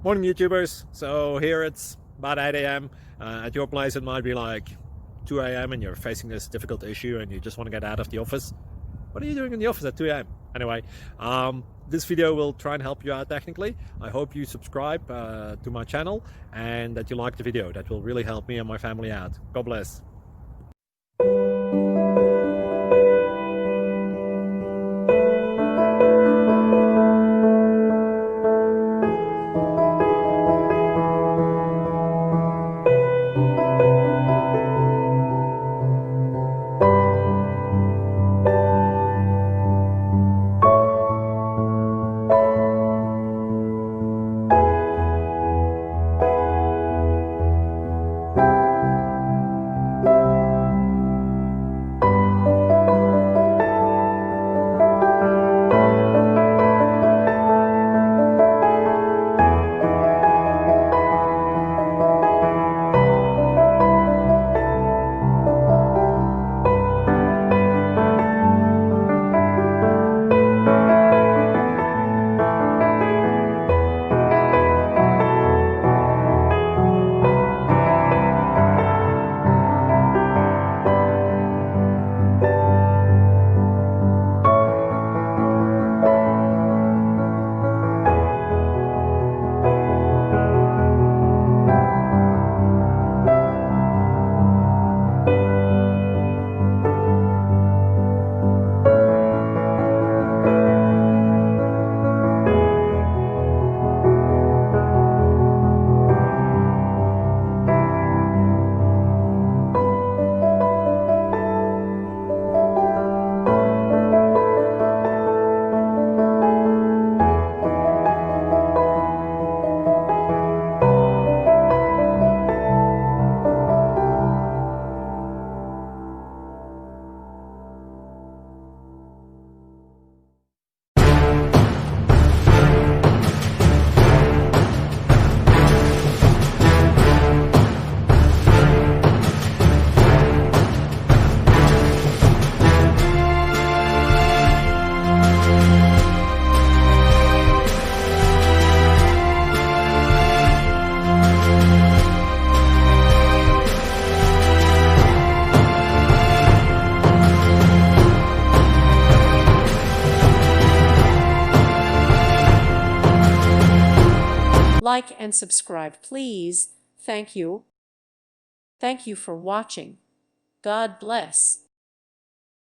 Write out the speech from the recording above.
Morning YouTubers. So here it's about 8 a.m. At your place it might be like 2 a.m. and you're facing this difficult issue and you just want to get out of the office. What are you doing in the office at 2 a.m.? Anyway, this video will try and help you out technically. I hope you subscribe to my channel and that you like the video. That will really help me and my family out. God bless. Like and subscribe, please. Thank you. Thank you for watching. God bless.